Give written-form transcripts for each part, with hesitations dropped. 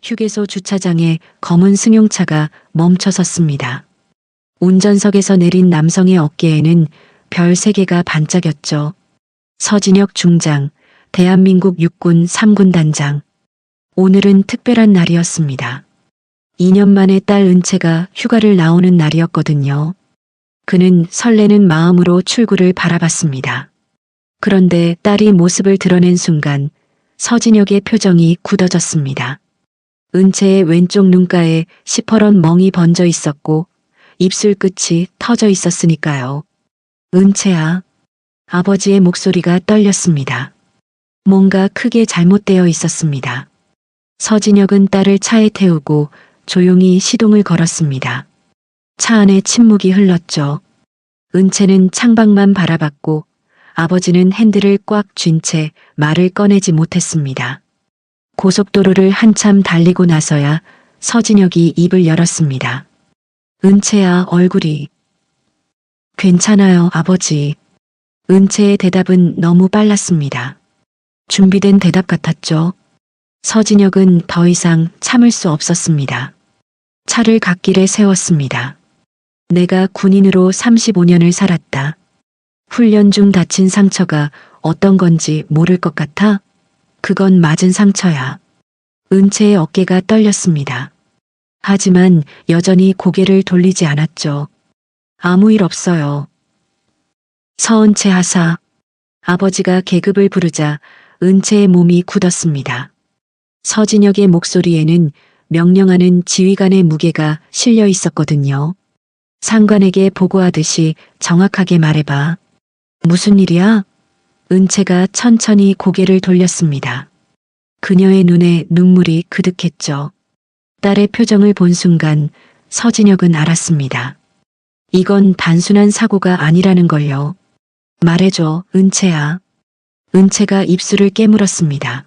휴게소 주차장에 검은 승용차가 멈춰 섰습니다. 운전석에서 내린 남성의 어깨에는 별 3개가 반짝였죠. 서진혁 중장, 대한민국 육군 3군 단장. 오늘은 특별한 날이었습니다. 2년 만에 딸 은채가 휴가를 나오는 날이었거든요. 그는 설레는 마음으로 출구를 바라봤습니다. 그런데 딸이 모습을 드러낸 순간 서진혁의 표정이 굳어졌습니다. 은채의 왼쪽 눈가에 시퍼런 멍이 번져 있었고 입술 끝이 터져 있었으니까요. 은채야. 아버지의 목소리가 떨렸습니다. 뭔가 크게 잘못되어 있었습니다. 서진혁은 딸을 차에 태우고 조용히 시동을 걸었습니다. 차 안에 침묵이 흘렀죠. 은채는 창밖만 바라봤고 아버지는 핸들을 꽉 쥔 채 말을 꺼내지 못했습니다. 고속도로를 한참 달리고 나서야 서진혁이 입을 열었습니다. 은채야, 얼굴이. 괜찮아요, 아버지. 은채의 대답은 너무 빨랐습니다. 준비된 대답 같았죠. 서진혁은 더 이상 참을 수 없었습니다. 차를 갓길에 세웠습니다. 내가 군인으로 35년을 살았다. 훈련 중 다친 상처가 어떤 건지 모를 것 같아? 그건 맞은 상처야. 은채의 어깨가 떨렸습니다. 하지만 여전히 고개를 돌리지 않았죠. 아무 일 없어요. 서은채 하사. 아버지가 계급을 부르자 은채의 몸이 굳었습니다. 서진혁의 목소리에는 명령하는 지휘관의 무게가 실려 있었거든요. 상관에게 보고하듯이 정확하게 말해봐. 무슨 일이야? 은채가 천천히 고개를 돌렸습니다. 그녀의 눈에 눈물이 그득했죠. 딸의 표정을 본 순간 서진혁은 알았습니다. 이건 단순한 사고가 아니라는 걸요. 말해줘, 은채야. 은채가 입술을 깨물었습니다.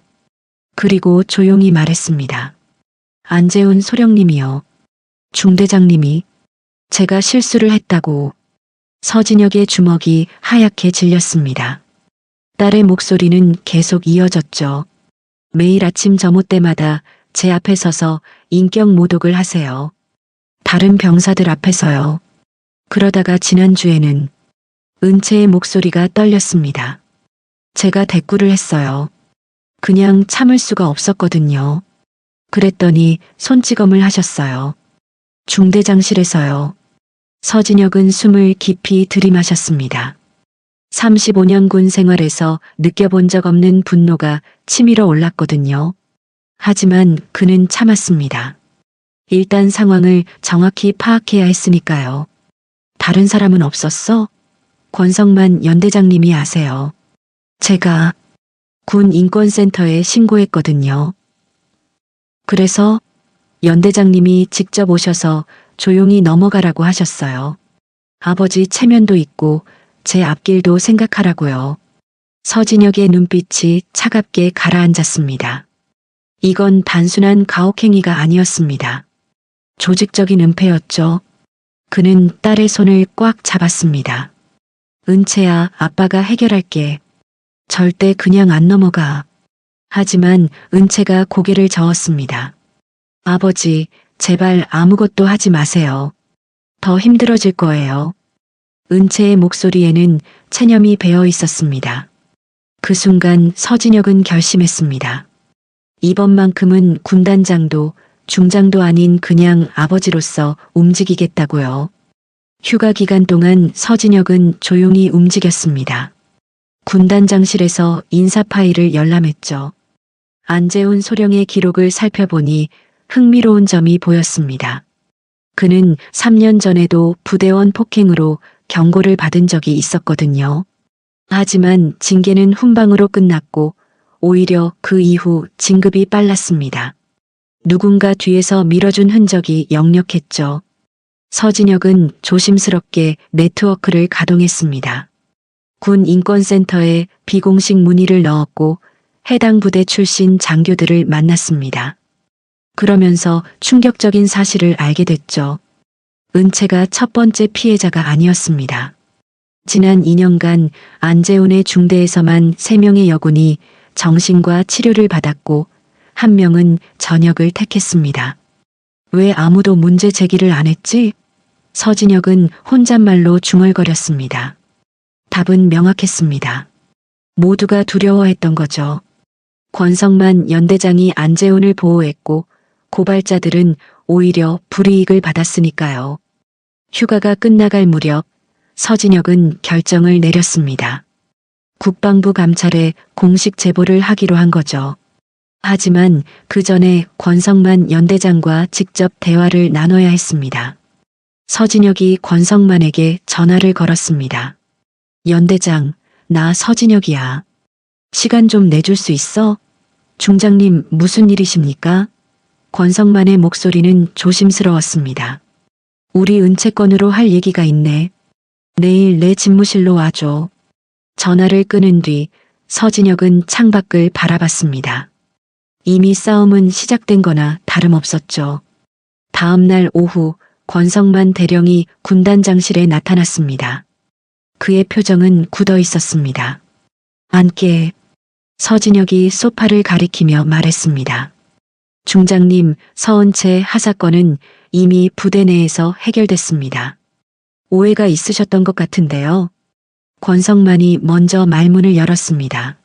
그리고 조용히 말했습니다. 안재훈 소령님이요. 중대장님이. 제가 실수를 했다고. 서진혁의 주먹이 하얗게 질렸습니다. 딸의 목소리는 계속 이어졌죠. 매일 아침 점호 때마다 제 앞에 서서 인격 모독을 하세요. 다른 병사들 앞에서요. 그러다가 지난주에는 은채의 목소리가 떨렸습니다. 제가 대꾸를 했어요. 그냥 참을 수가 없었거든요. 그랬더니 손찌검을 하셨어요. 중대장실에서요. 서진혁은 숨을 깊이 들이마셨습니다. 35년 군 생활에서 느껴본 적 없는 분노가 치밀어 올랐거든요. 하지만 그는 참았습니다. 일단 상황을 정확히 파악해야 했으니까요. 다른 사람은 없었어? 권성만 연대장님이 아세요. 제가 군 인권센터에 신고했거든요. 그래서 연대장님이 직접 오셔서 조용히 넘어가라고 하셨어요. 아버지 체면도 있고 제 앞길도 생각하라고요. 서진혁의 눈빛이 차갑게 가라앉았습니다. 이건 단순한 가혹행위가 아니었습니다. 조직적인 은폐였죠. 그는 딸의 손을 꽉 잡았습니다. 은채야, 아빠가 해결할게. 절대 그냥 안 넘어가. 하지만 은채가 고개를 저었습니다. 아버지, 제발 아무것도 하지 마세요. 더 힘들어질 거예요. 은채의 목소리에는 체념이 배어 있었습니다. 그 순간 서진혁은 결심했습니다. 이번만큼은 군단장도 중장도 아닌 그냥 아버지로서 움직이겠다고요. 휴가 기간 동안 서진혁은 조용히 움직였습니다. 군단장실에서 인사 파일을 열람했죠. 안재훈 소령의 기록을 살펴보니 흥미로운 점이 보였습니다. 그는 3년 전에도 부대원 폭행으로 경고를 받은 적이 있었거든요. 하지만 징계는 훈방으로 끝났고 오히려 그 이후 진급이 빨랐습니다. 누군가 뒤에서 밀어준 흔적이 역력했죠. 서진혁은 조심스럽게 네트워크를 가동했습니다. 군 인권센터에 비공식 문의를 넣었고 해당 부대 출신 장교들을 만났습니다. 그러면서 충격적인 사실을 알게 됐죠. 은채가 첫 번째 피해자가 아니었습니다. 지난 2년간 안재훈의 중대에서만 3명의 여군이 정신과 치료를 받았고 한 명은 전역을 택했습니다. 왜 아무도 문제 제기를 안 했지? 서진혁은 혼잣말로 중얼거렸습니다. 답은 명확했습니다. 모두가 두려워했던 거죠. 권성만 연대장이 안재훈을 보호했고 고발자들은 오히려 불이익을 받았으니까요. 휴가가 끝나갈 무렵 서진혁은 결정을 내렸습니다. 국방부 감찰에 공식 제보를 하기로 한 거죠. 하지만 그 전에 권성만 연대장과 직접 대화를 나눠야 했습니다. 서진혁이 권성만에게 전화를 걸었습니다. 연대장, 나 서진혁이야. 시간 좀 내줄 수 있어? 중장님, 무슨 일이십니까? 권성만의 목소리는 조심스러웠습니다. 우리 은채권으로 할 얘기가 있네. 내일 내 집무실로 와줘. 전화를 끊은 뒤 서진혁은 창밖을 바라봤습니다. 이미 싸움은 시작된 거나 다름없었죠. 다음 날 오후 권성만 대령이 군단장실에 나타났습니다. 그의 표정은 굳어 있었습니다. 앉게. 서진혁이 소파를 가리키며 말했습니다. 중장님, 서은채 하사건은 이미 부대 내에서 해결됐습니다. 오해가 있으셨던 것 같은데요. 권성만이 먼저 말문을 열었습니다.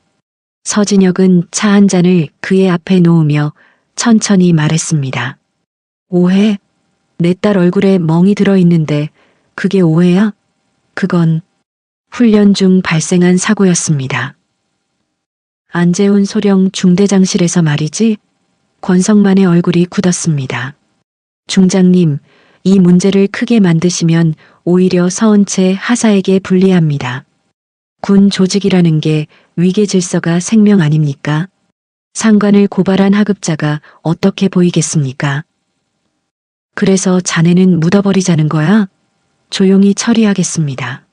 서진혁은 차 한 잔을 그의 앞에 놓으며 천천히 말했습니다. 오해? 내 딸 얼굴에 멍이 들어있는데 그게 오해야? 그건 훈련 중 발생한 사고였습니다. 안재훈 소령 중대장실에서 말이지? 권성만의 얼굴이 굳었습니다. 중장님, 이 문제를 크게 만드시면 오히려 서은채 하사에게 불리합니다. 군 조직이라는 게 위계 질서가 생명 아닙니까? 상관을 고발한 하급자가 어떻게 보이겠습니까? 그래서 자네는 묻어버리자는 거야? 조용히 처리하겠습니다.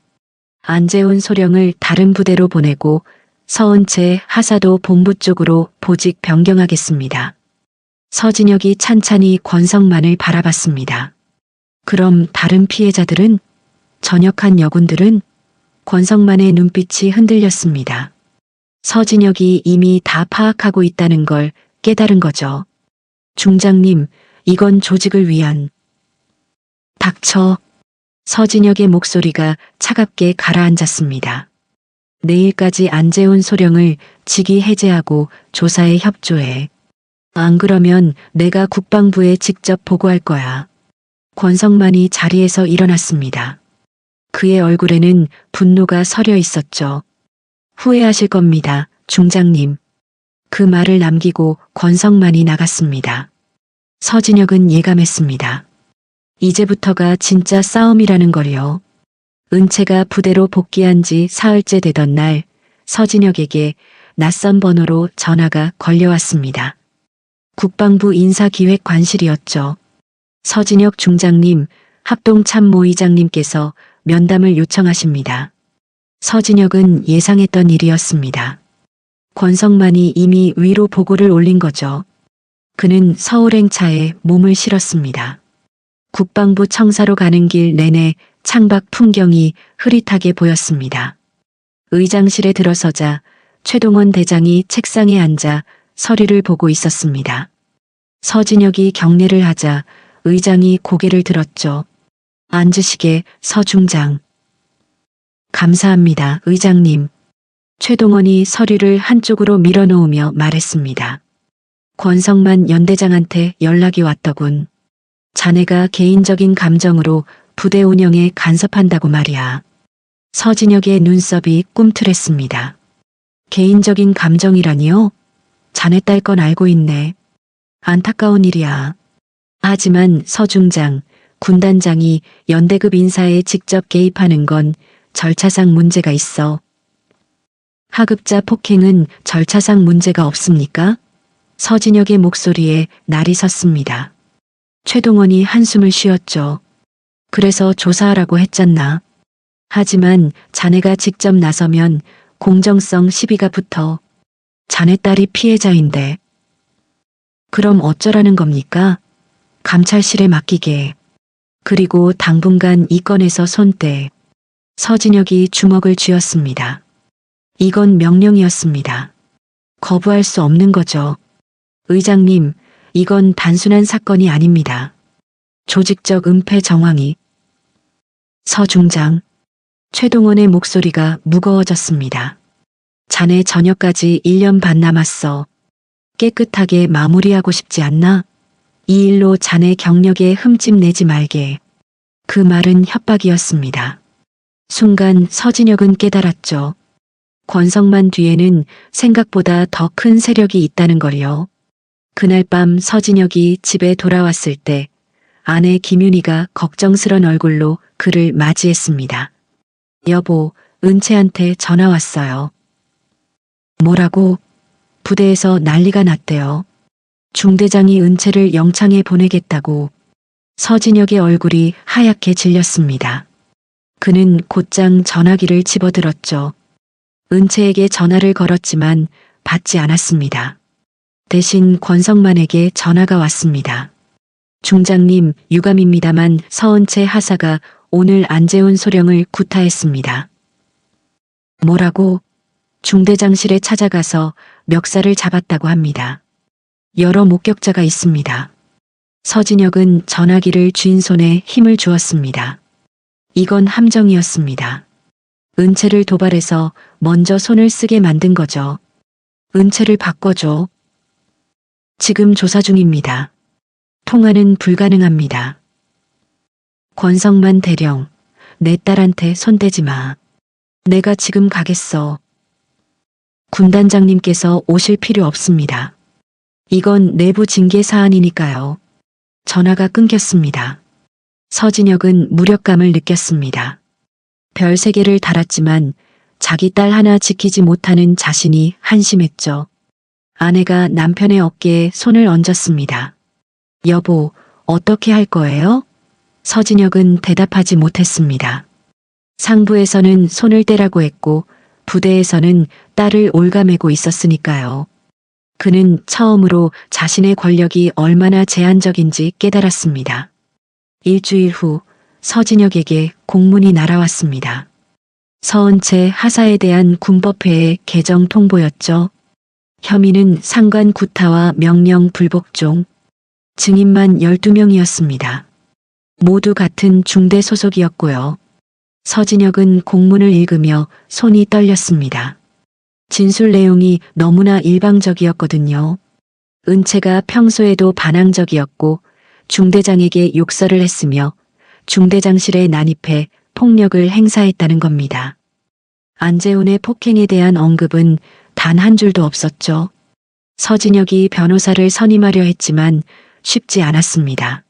안재훈 소령을 다른 부대로 보내고 서은채 하사도 본부 쪽으로 보직 변경하겠습니다. 서진혁이 찬찬히 권성만을 바라봤습니다. 그럼 다른 피해자들은? 전역한 여군들은? 권성만의 눈빛이 흔들렸습니다. 서진혁이 이미 다 파악하고 있다는 걸 깨달은 거죠. 중장님, 이건 조직을 위한. 닥쳐. 서진혁의 목소리가 차갑게 가라앉았습니다. 내일까지 안재훈 소령을 직위 해제하고 조사에 협조해. 안 그러면 내가 국방부에 직접 보고할 거야. 권성만이 자리에서 일어났습니다. 그의 얼굴에는 분노가 서려 있었죠. 후회하실 겁니다, 중장님. 그 말을 남기고 권성만이 나갔습니다. 서진혁은 예감했습니다. 이제부터가 진짜 싸움이라는 걸요. 은채가 부대로 복귀한 지 사흘째 되던 날 서진혁에게 낯선 번호로 전화가 걸려왔습니다. 국방부 인사기획관실이었죠. 서진혁 중장님, 합동참모의장님께서 면담을 요청하십니다. 서진혁은 예상했던 일이었습니다. 권성만이 이미 위로 보고를 올린 거죠. 그는 서울행차에 몸을 실었습니다. 국방부 청사로 가는 길 내내 창밖 풍경이 흐릿하게 보였습니다. 의장실에 들어서자 최동원 대장이 책상에 앉아 서류를 보고 있었습니다. 서진혁이 경례를 하자 의장이 고개를 들었죠. 앉으시게, 서중장. 감사합니다, 의장님. 최동원이 서류를 한쪽으로 밀어놓으며 말했습니다. 권성만 연대장한테 연락이 왔더군. 자네가 개인적인 감정으로 부대 운영에 간섭한다고 말이야. 서진혁의 눈썹이 꿈틀했습니다. 개인적인 감정이라니요? 자네 딸 건 알고 있네. 안타까운 일이야. 하지만 서중장, 군단장이 연대급 인사에 직접 개입하는 건 절차상 문제가 있어. 하급자 폭행은 절차상 문제가 없습니까? 서진혁의 목소리에 날이 섰습니다. 최동원이 한숨을 쉬었죠. 그래서 조사하라고 했잖나. 하지만 자네가 직접 나서면 공정성 시비가 붙어. 자네 딸이 피해자인데. 그럼 어쩌라는 겁니까? 감찰실에 맡기게. 그리고 당분간 이 건에서 손떼. 서진혁이 주먹을 쥐었습니다. 이건 명령이었습니다. 거부할 수 없는 거죠. 의장님, 이건 단순한 사건이 아닙니다. 조직적 은폐 정황이. 서 중장. 최동원의 목소리가 무거워졌습니다. 자네 전역까지 1년 반 남았어. 깨끗하게 마무리하고 싶지 않나? 이 일로 자네 경력에 흠집 내지 말게. 그 말은 협박이었습니다. 순간 서진혁은 깨달았죠. 권성만 뒤에는 생각보다 더 큰 세력이 있다는 걸요. 그날 밤 서진혁이 집에 돌아왔을 때 아내 김윤희가 걱정스런 얼굴로 그를 맞이했습니다. 여보, 은채한테 전화 왔어요. 뭐라고? 부대에서 난리가 났대요. 중대장이 은채를 영창에 보내겠다고. 서진혁의 얼굴이 하얗게 질렸습니다. 그는 곧장 전화기를 집어들었죠. 은채에게 전화를 걸었지만 받지 않았습니다. 대신 권성만에게 전화가 왔습니다. 중장님, 유감입니다만 서은채 하사가 오늘 안재훈 소령을 구타했습니다. 뭐라고? 중대장실에 찾아가서 멱살을 잡았다고 합니다. 여러 목격자가 있습니다. 서진혁은 전화기를 쥔 손에 힘을 주었습니다. 이건 함정이었습니다. 은채를 도발해서 먼저 손을 쓰게 만든 거죠. 은채를 바꿔줘. 지금 조사 중입니다. 통화는 불가능합니다. 권성만 대령, 내 딸한테 손대지 마. 내가 지금 가겠어. 군단장님께서 오실 필요 없습니다. 이건 내부 징계 사안이니까요. 전화가 끊겼습니다. 서진혁은 무력감을 느꼈습니다. 별 3개를 달았지만 자기 딸 하나 지키지 못하는 자신이 한심했죠. 아내가 남편의 어깨에 손을 얹었습니다. 여보, 어떻게 할 거예요? 서진혁은 대답하지 못했습니다. 상부에서는 손을 떼라고 했고 부대에서는 딸을 올가매고 있었으니까요. 그는 처음으로 자신의 권력이 얼마나 제한적인지 깨달았습니다. 일주일 후 서진혁에게 공문이 날아왔습니다. 서은채 하사에 대한 군법회의 개정 통보였죠. 혐의는 상관 구타와 명령 불복종. 증인만 12명이었습니다. 모두 같은 중대 소속이었고요. 서진혁은 공문을 읽으며 손이 떨렸습니다. 진술 내용이 너무나 일방적이었거든요. 은채가 평소에도 반항적이었고 중대장에게 욕설을 했으며 중대장실에 난입해 폭력을 행사했다는 겁니다. 안재훈의 폭행에 대한 언급은 단 한 줄도 없었죠. 서진혁이 변호사를 선임하려 했지만 쉽지 않았습니다.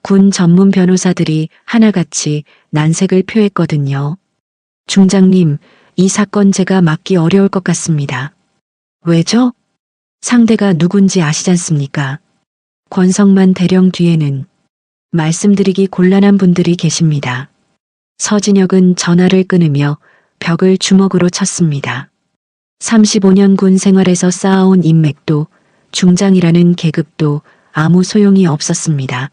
군 전문 변호사들이 하나같이 난색을 표했거든요. 중장님, 이 사건 제가 맡기 어려울 것 같습니다. 왜죠? 상대가 누군지 아시잖습니까? 권성만 대령 뒤에는 말씀드리기 곤란한 분들이 계십니다. 서진혁은 전화를 끊으며 벽을 주먹으로 쳤습니다. 35년 군 생활에서 쌓아온 인맥도 중장이라는 계급도 아무 소용이 없었습니다.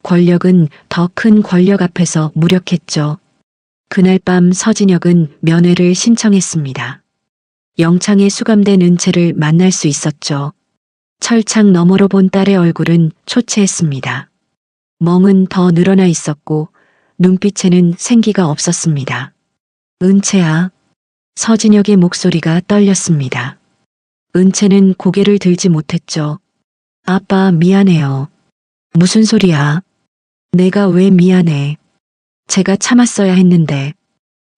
권력은 더 큰 권력 앞에서 무력했죠. 그날 밤 서진혁은 면회를 신청했습니다. 영창에 수감된 은채를 만날 수 있었죠. 철창 너머로 본 딸의 얼굴은 초췌했습니다. 멍은 더 늘어나 있었고 눈빛에는 생기가 없었습니다. 은채야. 서진혁의 목소리가 떨렸습니다. 은채는 고개를 들지 못했죠. 아빠, 미안해요. 무슨 소리야? 내가 왜 미안해? 제가 참았어야 했는데.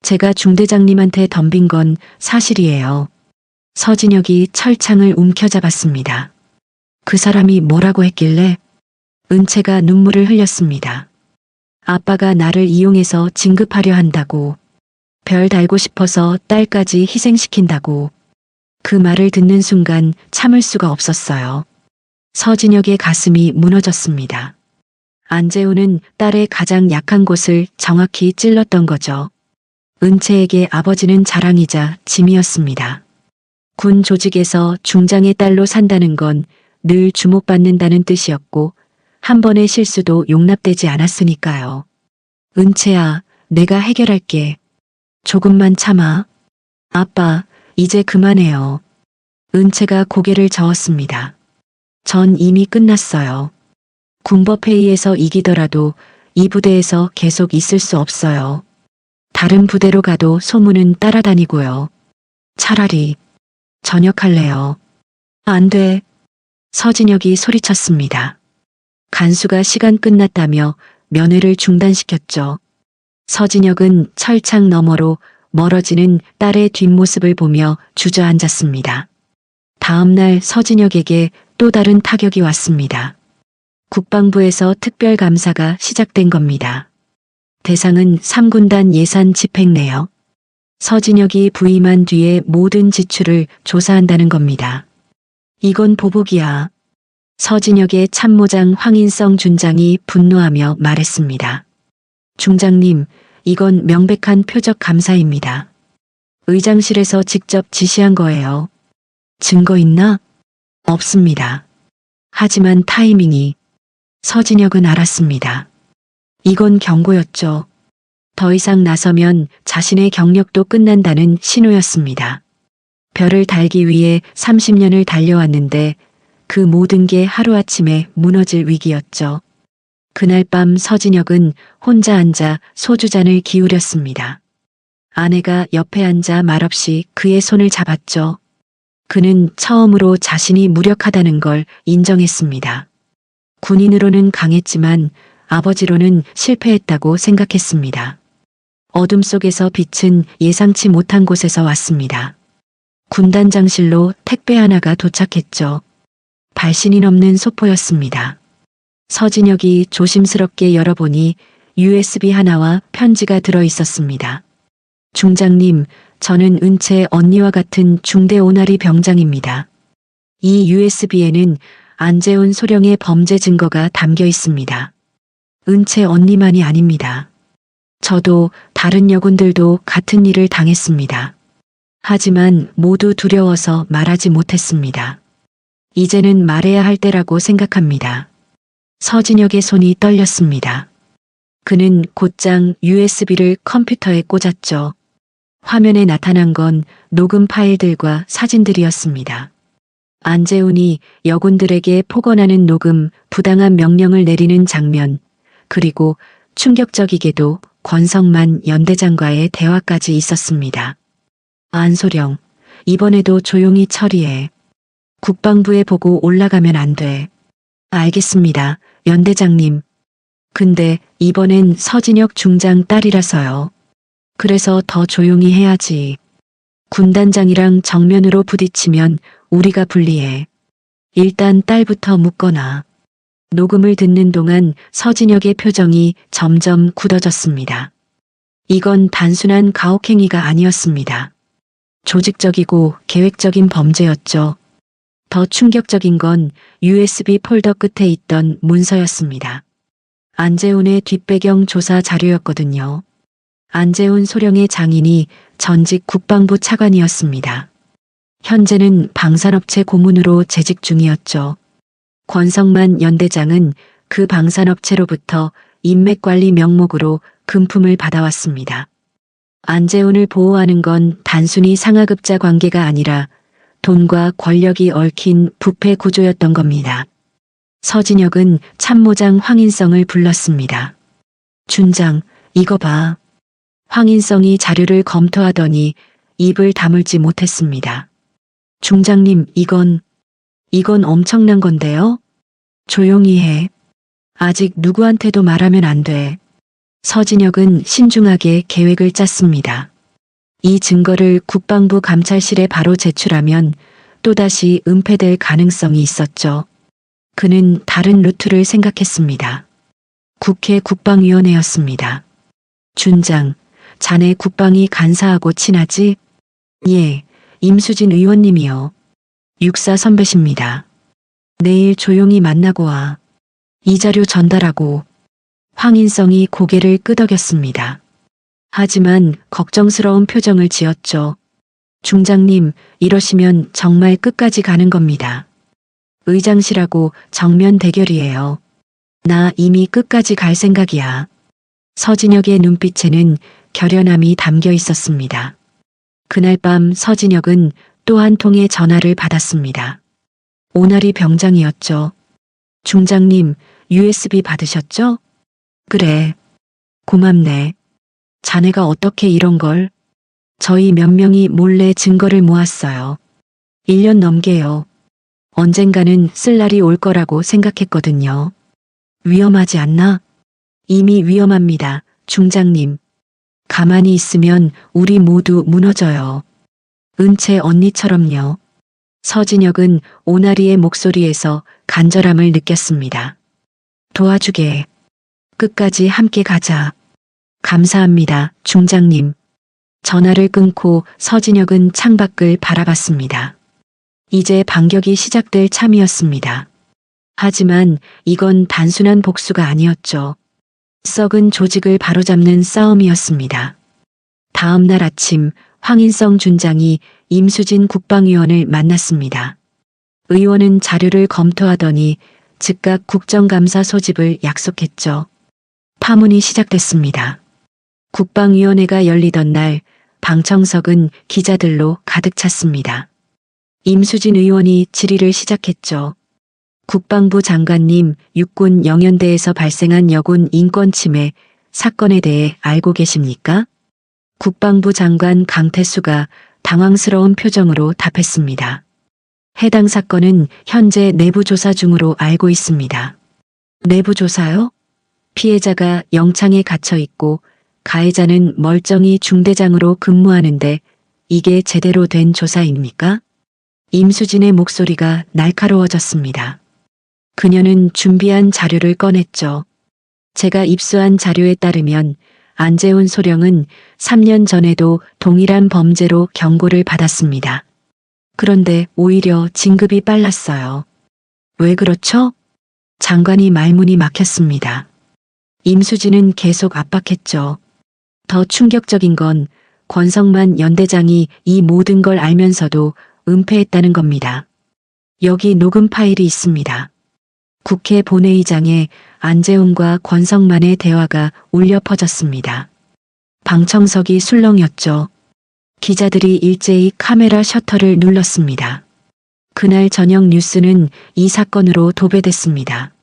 제가 중대장님한테 덤빈 건 사실이에요. 서진혁이 철창을 움켜잡았습니다. 그 사람이 뭐라고 했길래? 은채가 눈물을 흘렸습니다. 아빠가 나를 이용해서 진급하려 한다고. 별 달고 싶어서 딸까지 희생시킨다고. 그 말을 듣는 순간 참을 수가 없었어요. 서진혁의 가슴이 무너졌습니다. 안재훈은 딸의 가장 약한 곳을 정확히 찔렀던 거죠. 은채에게 아버지는 자랑이자 짐이었습니다. 군 조직에서 중장의 딸로 산다는 건 늘 주목받는다는 뜻이었고 한 번의 실수도 용납되지 않았으니까요. 은채야, 내가 해결할게. 조금만 참아. 아빠, 이제 그만해요. 은채가 고개를 저었습니다. 전 이미 끝났어요. 군법회의에서 이기더라도 이 부대에서 계속 있을 수 없어요. 다른 부대로 가도 소문은 따라다니고요. 차라리 전역할래요. 안 돼. 서진혁이 소리쳤습니다. 간수가 시간 끝났다며 면회를 중단시켰죠. 서진혁은 철창 너머로 멀어지는 딸의 뒷모습을 보며 주저앉았습니다. 다음 날 서진혁에게 또 다른 타격이 왔습니다. 국방부에서 특별감사가 시작된 겁니다. 대상은 3군단 예산 집행내역. 서진혁이 부임한 뒤에 모든 지출을 조사한다는 겁니다. 이건 보복이야. 서진혁의 참모장 황인성 준장이 분노하며 말했습니다. 중장님, 이건 명백한 표적 감사입니다. 의장실에서 직접 지시한 거예요. 증거 있나? 없습니다. 하지만 타이밍이. 서진혁은 알았습니다. 이건 경고였죠. 더 이상 나서면 자신의 경력도 끝난다는 신호였습니다. 별을 달기 위해 30년을 달려왔는데 그 모든 게 하루아침에 무너질 위기였죠. 그날 밤 서진혁은 혼자 앉아 소주잔을 기울였습니다. 아내가 옆에 앉아 말없이 그의 손을 잡았죠. 그는 처음으로 자신이 무력하다는 걸 인정했습니다. 군인으로는 강했지만 아버지로는 실패했다고 생각했습니다. 어둠 속에서 빛은 예상치 못한 곳에서 왔습니다. 군단장실로 택배 하나가 도착했죠. 발신이 넘는 소포였습니다. 서진혁이 조심스럽게 열어보니 USB 하나와 편지가 들어 있었습니다. 중장님, 저는 은채 언니와 같은 중대 오나리 병장입니다. 이 USB에는 안재훈 소령의 범죄 증거가 담겨 있습니다. 은채 언니만이 아닙니다. 저도 다른 여군들도 같은 일을 당했습니다. 하지만 모두 두려워서 말하지 못했습니다. 이제는 말해야 할 때라고 생각합니다. 서진혁의 손이 떨렸습니다. 그는 곧장 USB를 컴퓨터에 꽂았죠. 화면에 나타난 건 녹음 파일들과 사진들이었습니다. 안재훈이 여군들에게 폭언하는 녹음, 부당한 명령을 내리는 장면, 그리고 충격적이게도 권성만 연대장과의 대화까지 있었습니다. 안소령, 이번에도 조용히 처리해. 국방부에 보고 올라가면 안 돼. 알겠습니다, 연대장님. 근데 이번엔 서진혁 중장 딸이라서요. 그래서 더 조용히 해야지. 군단장이랑 정면으로 부딪히면 우리가 불리해. 일단 딸부터 묻거나. 녹음을 듣는 동안 서진혁의 표정이 점점 굳어졌습니다. 이건 단순한 가혹행위가 아니었습니다. 조직적이고 계획적인 범죄였죠. 더 충격적인 건 USB 폴더 끝에 있던 문서였습니다. 안재훈의 뒷배경 조사 자료였거든요. 안재훈 소령의 장인이 전직 국방부 차관이었습니다. 현재는 방산업체 고문으로 재직 중이었죠. 권성만 연대장은 그 방산업체로부터 인맥관리 명목으로 금품을 받아왔습니다. 안재훈을 보호하는 건 단순히 상하급자 관계가 아니라 돈과 권력이 얽힌 부패 구조였던 겁니다. 서진혁은 참모장 황인성을 불렀습니다. 준장, 이거 봐. 황인성이 자료를 검토하더니 입을 다물지 못했습니다. 중장님, 이건 엄청난 건데요? 조용히 해. 아직 누구한테도 말하면 안 돼. 서진혁은 신중하게 계획을 짰습니다. 이 증거를 국방부 감찰실에 바로 제출하면 또다시 은폐될 가능성이 있었죠. 그는 다른 루트를 생각했습니다. 국회 국방위원회였습니다. 준장, 자네 국방이 간사하고 친하지? 예, 임수진 의원님이요. 육사 선배십니다. 내일 조용히 만나고 와. 이 자료 전달하고. 황인성이 고개를 끄덕였습니다. 하지만 걱정스러운 표정을 지었죠. 중장님, 이러시면 정말 끝까지 가는 겁니다. 의장실하고 정면 대결이에요. 나 이미 끝까지 갈 생각이야. 서진혁의 눈빛에는 결연함이 담겨 있었습니다. 그날 밤 서진혁은 또 한 통의 전화를 받았습니다. 오나리 병장이었죠. 중장님, USB 받으셨죠? 그래. 고맙네. 자네가 어떻게 이런 걸? 저희 몇 명이 몰래 증거를 모았어요. 1년 넘게요. 언젠가는 쓸 날이 올 거라고 생각했거든요. 위험하지 않나? 이미 위험합니다, 중장님. 가만히 있으면 우리 모두 무너져요. 은채 언니처럼요. 서진혁은 오나리의 목소리에서 간절함을 느꼈습니다. 도와주게. 끝까지 함께 가자. 감사합니다, 중장님. 전화를 끊고 서진혁은 창밖을 바라봤습니다. 이제 반격이 시작될 참이었습니다. 하지만 이건 단순한 복수가 아니었죠. 썩은 조직을 바로잡는 싸움이었습니다. 다음 날 아침 황인성 준장이 임수진 국방위원을 만났습니다. 의원은 자료를 검토하더니 즉각 국정감사 소집을 약속했죠. 파문이 시작됐습니다. 국방위원회가 열리던 날 방청석은 기자들로 가득 찼습니다. 임수진 의원이 질의를 시작했죠. 국방부 장관님, 육군 영연대에서 발생한 여군 인권 침해 사건에 대해 알고 계십니까? 국방부 장관 강태수가 당황스러운 표정으로 답했습니다. 해당 사건은 현재 내부 조사 중으로 알고 있습니다. 내부 조사요? 피해자가 영창에 갇혀 있고 가해자는 멀쩡히 중대장으로 근무하는데 이게 제대로 된 조사입니까? 임수진의 목소리가 날카로워졌습니다. 그녀는 준비한 자료를 꺼냈죠. 제가 입수한 자료에 따르면 안재훈 소령은 3년 전에도 동일한 범죄로 경고를 받았습니다. 그런데 오히려 진급이 빨랐어요. 왜 그렇죠? 장관이 말문이 막혔습니다. 임수진은 계속 압박했죠. 더 충격적인 건 권성만 연대장이 이 모든 걸 알면서도 은폐했다는 겁니다. 여기 녹음 파일이 있습니다. 국회 본회의장에 안재훈과 권성만의 대화가 울려 퍼졌습니다. 방청석이 술렁였죠. 기자들이 일제히 카메라 셔터를 눌렀습니다. 그날 저녁 뉴스는 이 사건으로 도배됐습니다.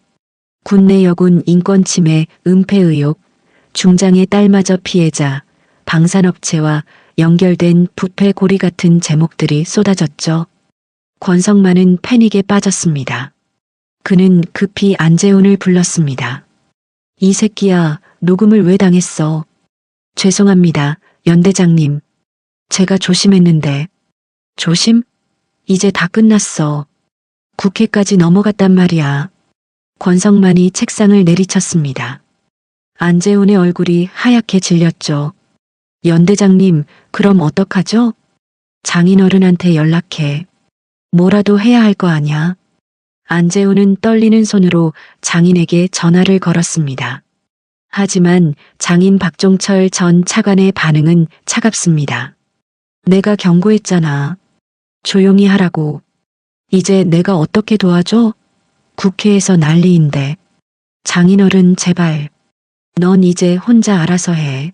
군내 여군 인권 침해 은폐 의혹, 중장의 딸마저 피해자, 방산업체와 연결된 부패 고리 같은 제목들이 쏟아졌죠. 권성만은 패닉에 빠졌습니다. 그는 급히 안재훈을 불렀습니다. 이 새끼야, 녹음을 왜 당했어? 죄송합니다, 연대장님. 제가 조심했는데. 조심? 이제 다 끝났어. 국회까지 넘어갔단 말이야. 권성만이 책상을 내리쳤습니다. 안재훈의 얼굴이 하얗게 질렸죠. 연대장님, 그럼 어떡하죠? 장인어른한테 연락해. 뭐라도 해야 할 거 아냐? 안재훈은 떨리는 손으로 장인에게 전화를 걸었습니다. 하지만 장인 박종철 전 차관의 반응은 차갑습니다. 내가 경고했잖아. 조용히 하라고. 이제 내가 어떻게 도와줘? 국회에서 난리인데. 장인어른 제발. 넌 이제 혼자 알아서 해.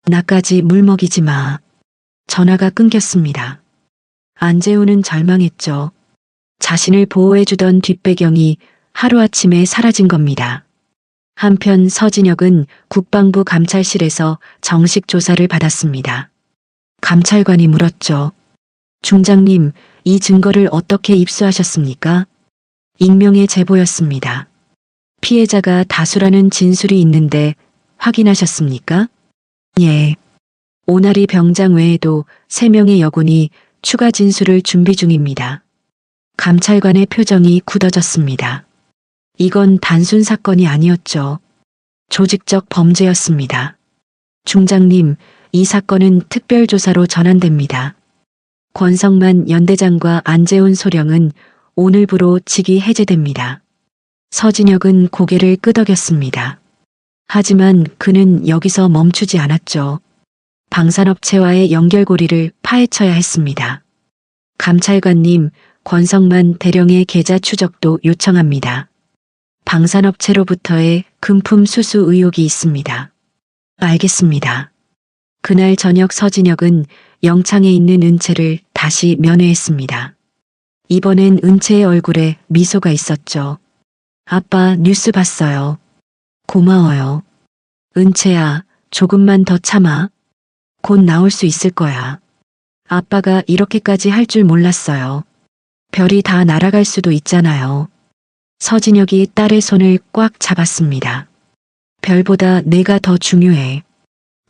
나까지 물먹이지 마. 전화가 끊겼습니다. 안재훈은 절망했죠. 자신을 보호해주던 뒷배경이 하루아침에 사라진 겁니다. 한편 서진혁은 국방부 감찰실에서 정식 조사를 받았습니다. 감찰관이 물었죠. 중장님, 이 증거를 어떻게 입수하셨습니까? 익명의 제보였습니다. 피해자가 다수라는 진술이 있는데 확인하셨습니까? 예. 오나리 병장 외에도 3명의 여군이 추가 진술을 준비 중입니다. 감찰관의 표정이 굳어졌습니다. 이건 단순 사건이 아니었죠. 조직적 범죄였습니다. 중장님, 이 사건은 특별조사로 전환됩니다. 권성만 연대장과 안재훈 소령은 오늘부로 직위 해제됩니다. 서진혁은 고개를 끄덕였습니다. 하지만 그는 여기서 멈추지 않았죠. 방산업체와의 연결고리를 파헤쳐야 했습니다. 감찰관님, 권성만 대령의 계좌 추적도 요청합니다. 방산업체로부터의 금품 수수 의혹이 있습니다. 알겠습니다. 그날 저녁 서진혁은 영창에 있는 은채를 다시 면회했습니다. 이번엔 은채의 얼굴에 미소가 있었죠. 아빠 뉴스 봤어요. 고마워요. 은채야, 조금만 더 참아. 곧 나올 수 있을 거야. 아빠가 이렇게까지 할 줄 몰랐어요. 별이 다 날아갈 수도 있잖아요. 서진혁이 딸의 손을 꽉 잡았습니다. 별보다 내가 더 중요해.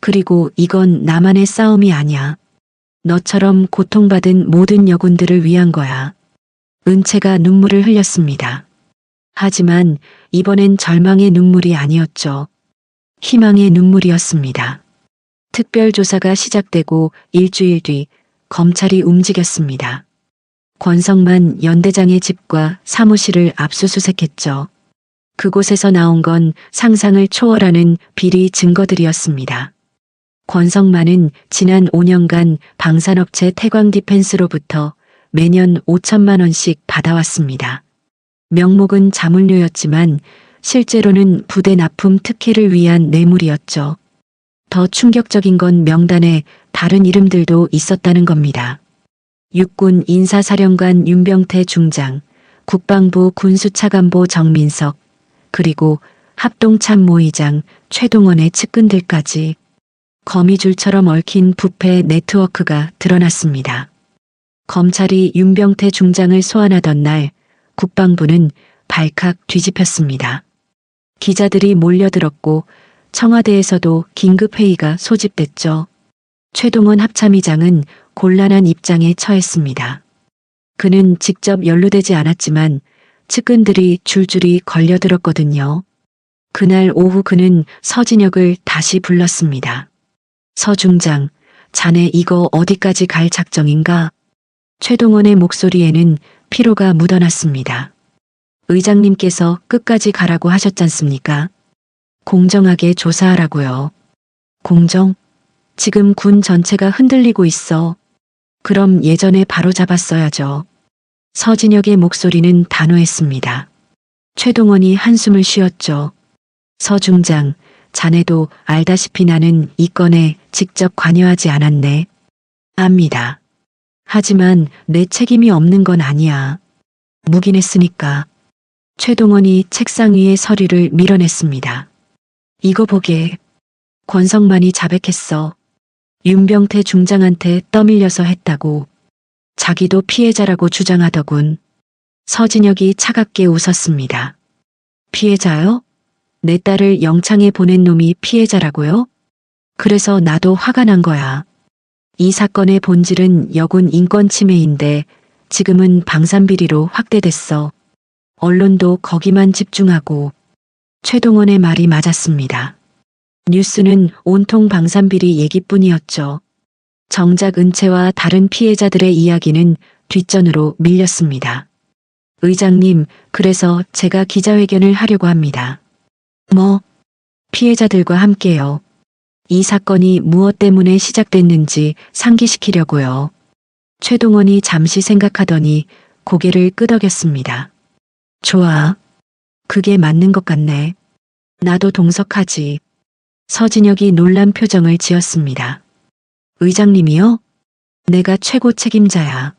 그리고 이건 나만의 싸움이 아니야. 너처럼 고통받은 모든 여군들을 위한 거야. 은채가 눈물을 흘렸습니다. 하지만 이번엔 절망의 눈물이 아니었죠. 희망의 눈물이었습니다. 특별조사가 시작되고 일주일 뒤 검찰이 움직였습니다. 권성만 연대장의 집과 사무실을 압수수색했죠. 그곳에서 나온 건 상상을 초월하는 비리 증거들이었습니다. 권성만은 지난 5년간 방산업체 태광디펜스로부터 매년 5천만 원씩 받아왔습니다. 명목은 자물쇠였지만 실제로는 부대 납품 특혜를 위한 뇌물이었죠. 더 충격적인 건 명단에 다른 이름들도 있었다는 겁니다. 육군 인사사령관 윤병태 중장, 국방부 군수차관보 정민석, 그리고 합동참모의장 최동원의 측근들까지 거미줄처럼 얽힌 부패 네트워크가 드러났습니다. 검찰이 윤병태 중장을 소환하던 날 국방부는 발칵 뒤집혔습니다. 기자들이 몰려들었고 청와대에서도 긴급회의가 소집됐죠. 최동원 합참의장은 곤란한 입장에 처했습니다. 그는 직접 연루되지 않았지만 측근들이 줄줄이 걸려들었거든요. 그날 오후 그는 서진혁을 다시 불렀습니다. 서 중장, 자네 이거 어디까지 갈 작정인가? 최동원의 목소리에는 피로가 묻어났습니다. 의장님께서 끝까지 가라고 하셨잖습니까? 공정하게 조사하라고요. 공정? 지금 군 전체가 흔들리고 있어. 그럼 예전에 바로 잡았어야죠. 서진혁의 목소리는 단호했습니다. 최동원이 한숨을 쉬었죠. 서 중장, 자네도 알다시피 나는 이 건에 직접 관여하지 않았네. 압니다. 하지만 내 책임이 없는 건 아니야. 묵인했으니까. 최동원이 책상 위에 서류를 밀어냈습니다. 이거 보게. 권성만이 자백했어. 윤병태 중장한테 떠밀려서 했다고. 자기도 피해자라고 주장하더군. 서진혁이 차갑게 웃었습니다. 피해자요? 내 딸을 영창에 보낸 놈이 피해자라고요? 그래서 나도 화가 난 거야. 이 사건의 본질은 여군 인권 침해인데 지금은 방산비리로 확대됐어. 언론도 거기만 집중하고. 최동원의 말이 맞았습니다. 뉴스는 온통 방산비리 얘기뿐이었죠. 정작 은채와 다른 피해자들의 이야기는 뒷전으로 밀렸습니다. 의장님, 그래서 제가 기자회견을 하려고 합니다. 뭐? 피해자들과 함께요. 이 사건이 무엇 때문에 시작됐는지 상기시키려고요. 최동원이 잠시 생각하더니 고개를 끄덕였습니다. 좋아. 그게 맞는 것 같네. 나도 동석하지. 서진혁이 놀란 표정을 지었습니다. 의장님이요? 내가 최고 책임자야.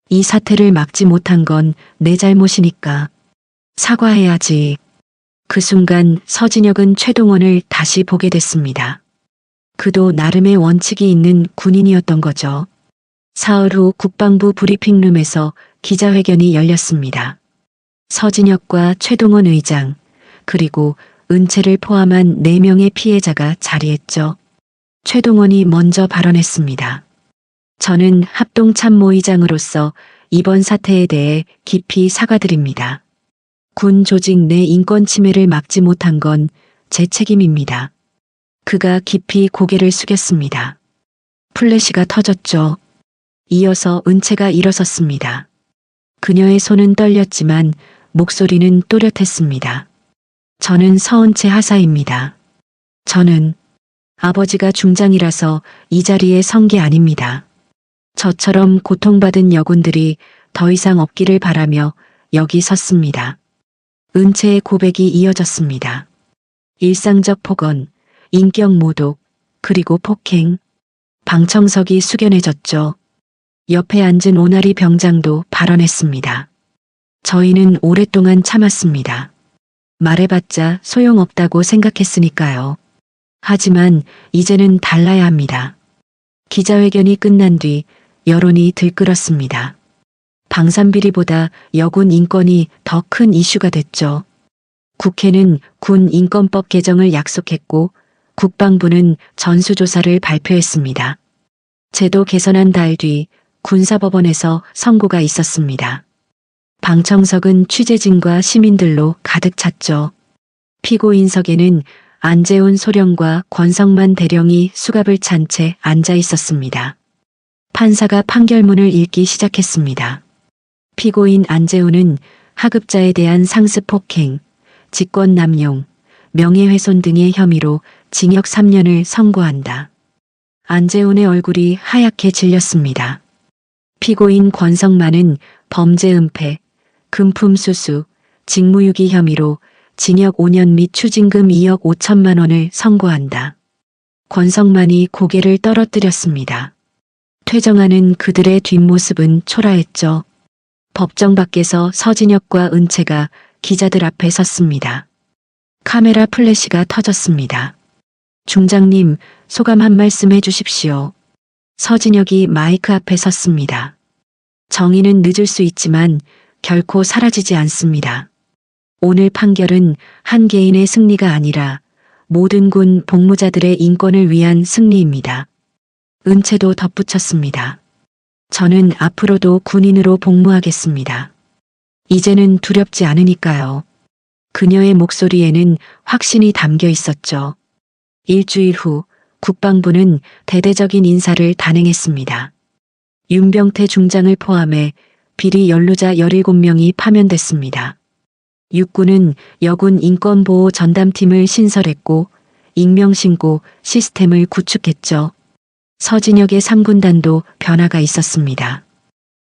이 사태를 막지 못한 건 내 잘못이니까. 사과해야지. 그 순간 서진혁은 최동원을 다시 보게 됐습니다. 그도 나름의 원칙이 있는 군인이었던 거죠. 사흘 후 국방부 브리핑룸에서 기자회견이 열렸습니다. 서진혁과 최동원 의장, 그리고 은채를 포함한 4명의 피해자가 자리했죠. 최동원이 먼저 발언했습니다. 저는 합동참모의장으로서 이번 사태에 대해 깊이 사과드립니다. 군 조직 내 인권 침해를 막지 못한 건 제 책임입니다. 그가 깊이 고개를 숙였습니다. 플래시가 터졌죠. 이어서 은채가 일어섰습니다. 그녀의 손은 떨렸지만 목소리는 또렷했습니다. 저는 서은채 하사입니다. 저는 아버지가 중장이라서 이 자리에 선 게 아닙니다. 저처럼 고통받은 여군들이 더 이상 없기를 바라며 여기 섰습니다. 은채의 고백이 이어졌습니다. 일상적 폭언, 인격 모독, 그리고 폭행. 방청석이 숙연해졌죠. 옆에 앉은 오나리 병장도 발언했습니다. 저희는 오랫동안 참았습니다. 말해봤자 소용없다고 생각했으니까요. 하지만 이제는 달라야 합니다. 기자회견이 끝난 뒤 여론이 들끓었습니다. 방산비리보다 여군 인권이 더 큰 이슈가 됐죠. 국회는 군 인권법 개정을 약속했고 국방부는 전수조사를 발표했습니다. 제도 개선한 달 뒤 군사법원에서 선고가 있었습니다. 방청석은 취재진과 시민들로 가득 찼죠. 피고인석에는 안재훈 소령과 권성만 대령이 수갑을 찬 채 앉아 있었습니다. 판사가 판결문을 읽기 시작했습니다. 피고인 안재훈은 하급자에 대한 상습 폭행, 직권 남용, 명예훼손 등의 혐의로 징역 3년을 선고한다. 안재훈의 얼굴이 하얗게 질렸습니다. 피고인 권성만은 범죄 은폐, 금품 수수, 직무유기 혐의로 징역 5년 및 추징금 2억 5천만 원을 선고한다. 권성만이 고개를 떨어뜨렸습니다. 퇴정하는 그들의 뒷모습은 초라했죠. 법정 밖에서 서진혁과 은채가 기자들 앞에 섰습니다. 카메라 플래시가 터졌습니다. 중장님, 소감 한 말씀 해주십시오. 서진혁이 마이크 앞에 섰습니다. 정의는 늦을 수 있지만 결코 사라지지 않습니다. 오늘 판결은 한 개인의 승리가 아니라 모든 군 복무자들의 인권을 위한 승리입니다. 은채도 덧붙였습니다. 저는 앞으로도 군인으로 복무하겠습니다. 이제는 두렵지 않으니까요. 그녀의 목소리에는 확신이 담겨 있었죠. 일주일 후 국방부는 대대적인 인사를 단행했습니다. 윤병태 중장을 포함해 비리 연루자 17명이 파면됐습니다. 육군은 여군 인권보호 전담팀을 신설했고 익명신고 시스템을 구축했죠. 서진혁의 3군단도 변화가 있었습니다.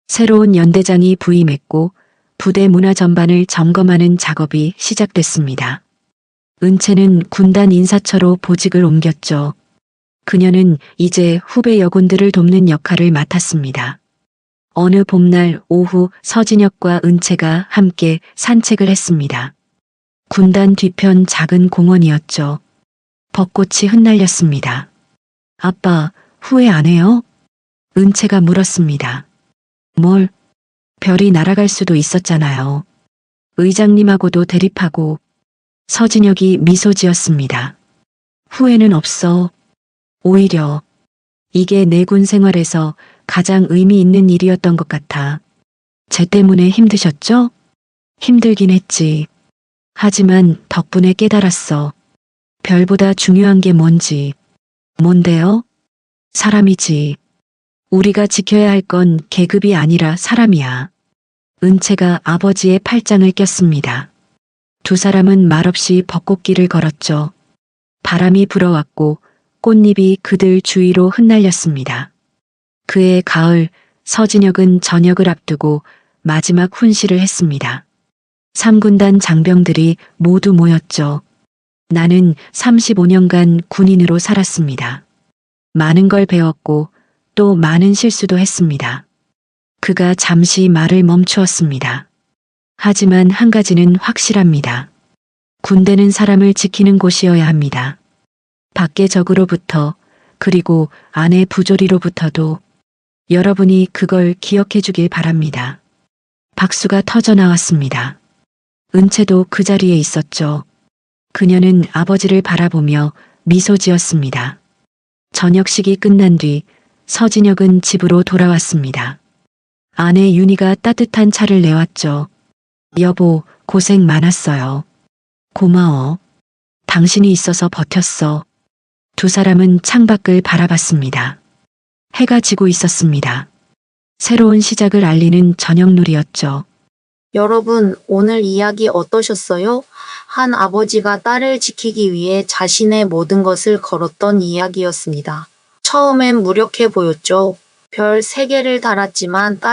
새로운 연대장이 부임했고 부대 문화 전반을 점검하는 작업이 시작됐습니다. 은채는 군단 인사처로 보직을 옮겼죠. 그녀는 이제 후배 여군들을 돕는 역할을 맡았습니다. 어느 봄날 오후 서진혁과 은채가 함께 산책을 했습니다. 군단 뒤편 작은 공원이었죠. 벚꽃이 흩날렸습니다. 아빠, 후회 안 해요? 은채가 물었습니다. 뭘? 별이 날아갈 수도 있었잖아요. 의장님하고도 대립하고. 서진혁이 미소 지었습니다. 후회는 없어. 오히려 이게 내 군 생활에서 가장 의미 있는 일이었던 것 같아. 쟤 때문에 힘드셨죠? 힘들긴 했지. 하지만 덕분에 깨달았어. 별보다 중요한 게 뭔지. 뭔데요? 사람이지. 우리가 지켜야 할 건 계급이 아니라 사람이야. 은채가 아버지의 팔짱을 꼈습니다. 두 사람은 말없이 벚꽃길을 걸었죠. 바람이 불어왔고 꽃잎이 그들 주위로 흩날렸습니다. 그해 가을 서진혁은 전역을 앞두고 마지막 훈시를 했습니다. 3군단 장병들이 모두 모였죠. 나는 35년간 군인으로 살았습니다. 많은 걸 배웠고 또 많은 실수도 했습니다. 그가 잠시 말을 멈추었습니다. 하지만 한 가지는 확실합니다. 군대는 사람을 지키는 곳이어야 합니다. 밖의 적으로부터 그리고 안의 부조리로부터도 여러분이 그걸 기억해 주길 바랍니다. 박수가 터져 나왔습니다. 은채도 그 자리에 있었죠. 그녀는 아버지를 바라보며 미소 지었습니다. 저녁식이 끝난 뒤 서진혁은 집으로 돌아왔습니다. 아내 윤희가 따뜻한 차를 내왔죠. 여보, 고생 많았어요. 고마워. 당신이 있어서 버텼어. 두 사람은 창밖을 바라봤습니다. 해가 지고 있었습니다. 새로운 시작을 알리는 저녁놀이였죠. 여러분, 오늘 이야기 어떠셨어요? 한 아버지가 딸을 지키기 위해 자신의 모든 것을 걸었던 이야기였습니다. 처음엔 무력해 보였죠. 별 3개를 달았지만 딸